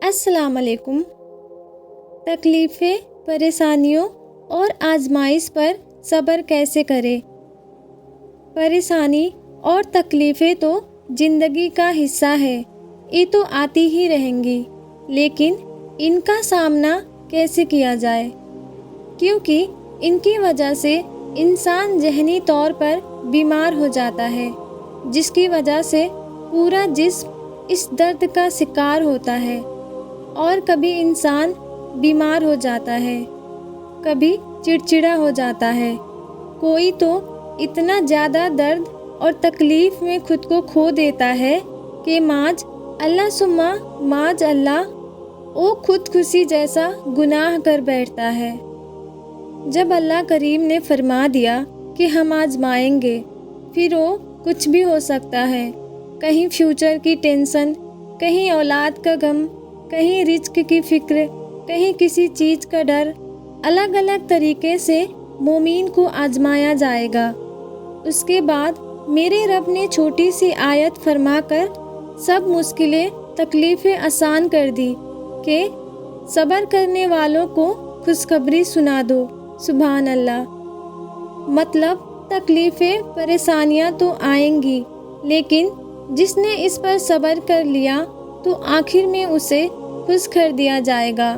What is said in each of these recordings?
अस्सलाम वालेकुम। तकलीफ़ें, परेशानियों और आजमाइश पर सब्र कैसे करें। परेशानी और तकलीफ़ें तो ज़िंदगी का हिस्सा है, ये तो आती ही रहेंगी, लेकिन इनका सामना कैसे किया जाए, क्योंकि इनकी वजह से इंसान ज़हनी तौर पर बीमार हो जाता है, जिसकी वजह से पूरा जिस्म इस दर्द का शिकार होता है। और कभी इंसान बीमार हो जाता है, कभी चिड़चिड़ा हो जाता है, कोई तो इतना ज़्यादा दर्द और तकलीफ़ में खुद को खो देता है कि माज अल्लाह सुम्मा माज अल्लाह वो खुदकुशी जैसा गुनाह कर बैठता है। जब अल्लाह करीम ने फरमा दिया कि हम आजमाएंगे, फिर वो कुछ भी हो सकता है। कहीं फ्यूचर की टेंशन, कहीं औलाद का गम, कहीं रिस्क की फ़िक्र, कहीं किसी चीज़ का डर। अलग अलग तरीके से मोमीन को आजमाया जाएगा। उसके बाद मेरे रब ने छोटी सी आयत फरमाकर सब मुश्किलें, तकलीफ़ें आसान कर दी कि सब्र करने वालों को खुशखबरी सुना दो। सुभान अल्लाह। मतलब तकलीफ़ें, परेशानियां तो आएंगी, लेकिन जिसने इस पर सब्र कर लिया तो आखिर में उसे खुश कर दिया जाएगा।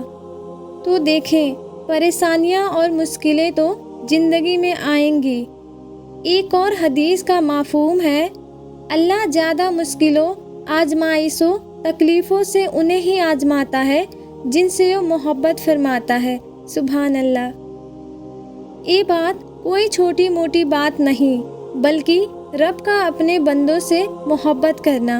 तो देखें, परेशानियां और मुश्किलें तो ज़िंदगी में आएंगी। एक और हदीस का मफ़हूम है, अल्लाह ज़्यादा मुश्किलों, आजमाइशों, तकलीफ़ों से उन्हें ही आजमाता है जिनसे वो मोहब्बत फरमाता है। सुभान अल्लाह। ये बात कोई छोटी मोटी बात नहीं, बल्कि रब का अपने बंदों से मोहब्बत करना।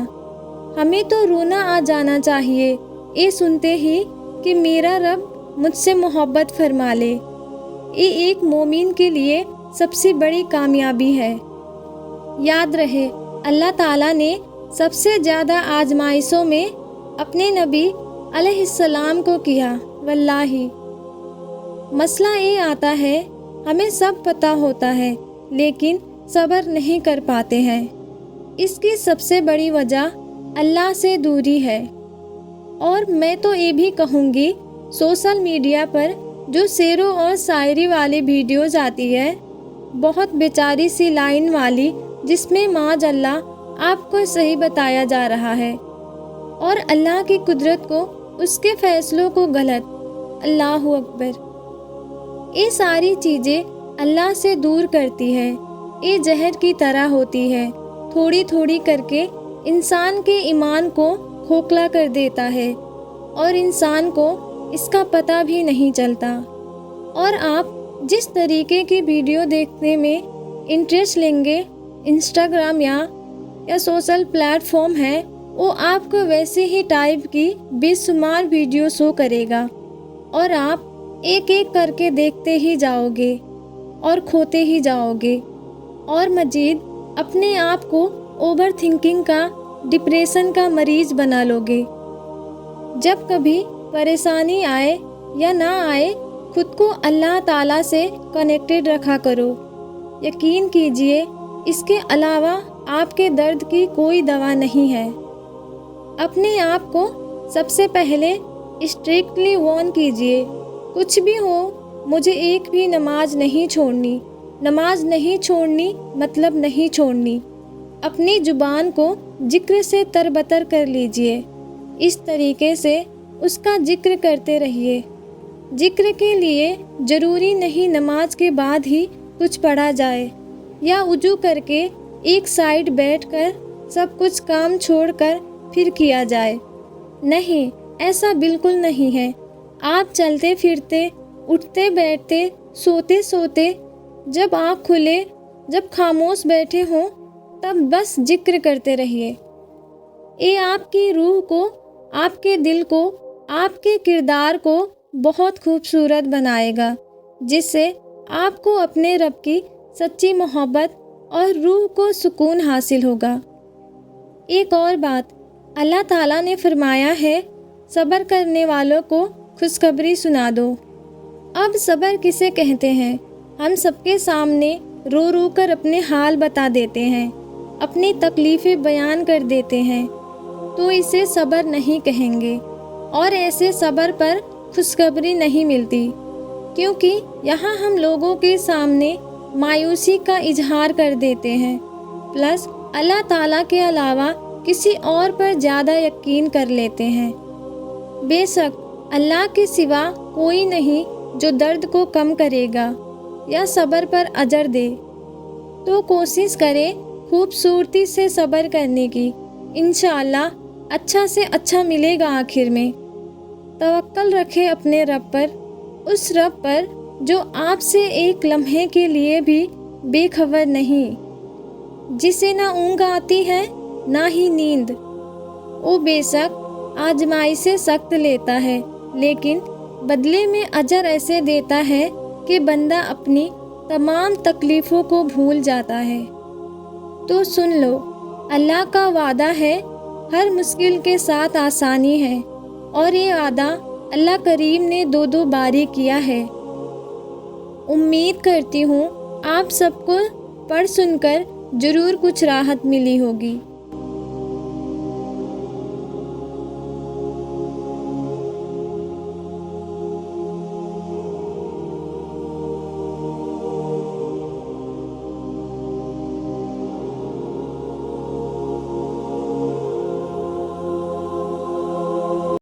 हमें तो रोना आ जाना चाहिए ये सुनते ही कि मेरा रब मुझसे मोहब्बत फरमा ले। ये एक मोमिन के लिए सबसे बड़ी कामयाबी है। याद रहे, अल्लाह ताला ने सबसे ज़्यादा आजमाइशों में अपने नबी अलैहिस्सलाम को किया। वल्लाही मसला ये आता है, हमें सब पता होता है, लेकिन सब्र नहीं कर पाते हैं। इसकी सबसे बड़ी वजह अल्लाह से दूरी है। और मैं तो ये भी कहूँगी, सोशल मीडिया पर जो शेरों और शायरी वाली वीडियोज़ आती है, बहुत बेचारी सी लाइन वाली, जिसमें माज अल्लाह आपको सही बताया जा रहा है और अल्लाह की कुदरत को, उसके फ़ैसलों को गलत। अल्लाह अकबर। ये सारी चीज़ें अल्लाह से दूर करती है। ये जहर की तरह होती है, थोड़ी थोड़ी करके इंसान के ईमान को खोखला कर देता है और इंसान को इसका पता भी नहीं चलता। और आप जिस तरीके की वीडियो देखने में इंटरेस्ट लेंगे, इंस्टाग्राम या सोशल प्लेटफॉर्म है, वो आपको वैसे ही टाइप की बेशुमार वीडियो शो करेगा और आप एक एक करके देखते ही जाओगे और खोते ही जाओगे और मजीद अपने आप को ओवर थिंकिंग का, डिप्रेशन का मरीज बना लोगे। जब कभी परेशानी आए या ना आए, खुद को अल्लाह ताला से कनेक्टेड रखा करो। यकीन कीजिए, इसके अलावा आपके दर्द की कोई दवा नहीं है। अपने आप को सबसे पहले स्ट्रिक्टली वार्न कीजिए, कुछ भी हो मुझे एक भी नमाज नहीं छोड़नी। नमाज नहीं छोड़नी मतलब नहीं छोड़नी। अपनी ज़ुबान को जिक्र से तरबतर कर लीजिए। इस तरीके से उसका जिक्र करते रहिए। जिक्र के लिए ज़रूरी नहीं नमाज के बाद ही कुछ पढ़ा जाए या वुजू करके एक साइड बैठकर सब कुछ काम छोड़कर फिर किया जाए। नहीं, ऐसा बिल्कुल नहीं है। आप चलते फिरते, उठते बैठते, सोते सोते, जब आँख खुले, जब खामोश बैठे हों, तब बस जिक्र करते रहिए। ये आपकी रूह को, आपके दिल को, आपके किरदार को बहुत खूबसूरत बनाएगा, जिससे आपको अपने रब की सच्ची मोहब्बत और रूह को सुकून हासिल होगा। एक और बात, अल्लाह ताला ने फरमाया है, सब्र करने वालों को खुशखबरी सुना दो। अब सब्र किसे कहते हैं? हम सबके सामने रो रो कर अपने हाल बता देते हैं, अपनी तकलीफ़ें बयान कर देते हैं, तो इसे सब्र नहीं कहेंगे। اور ایسے صبر پر خوشخبری نہیں ملتی، کیونکہ یہاں ہم لوگوں کے سامنے مایوسی کا اظہار کر دیتے ہیں، پلس اللہ تعالیٰ کے علاوہ کسی اور پر زیادہ یقین کر لیتے ہیں۔ بے شک اللہ کے سوا کوئی نہیں جو درد کو کم کرے گا یا صبر پر اجر دے، تو کوشش کرے خوبصورتی سے صبر کرنے کی، انشاءاللہ اچھا سے اچھا ملے گا آخر میں۔ توکل رکھے اپنے رب پر، اس رب پر جو آپ سے ایک لمحے کے لیے بھی بے خبر نہیں، جسے نہ اونگ آتی ہے نہ ہی نیند۔ وہ بے شک آزمائشیں سخت لیتا ہے، لیکن بدلے میں اجر ایسے دیتا ہے کہ بندہ اپنی تمام تکلیفوں کو بھول جاتا ہے۔ تو سن لو، اللہ کا وعدہ ہے، ہر مشکل کے ساتھ آسانی ہے، اور یہ وعدہ اللہ کریم نے دو باری کیا ہے۔ امید کرتی ہوں آپ سب کو پڑھ سن کر ضرور کچھ راحت ملی ہوگی۔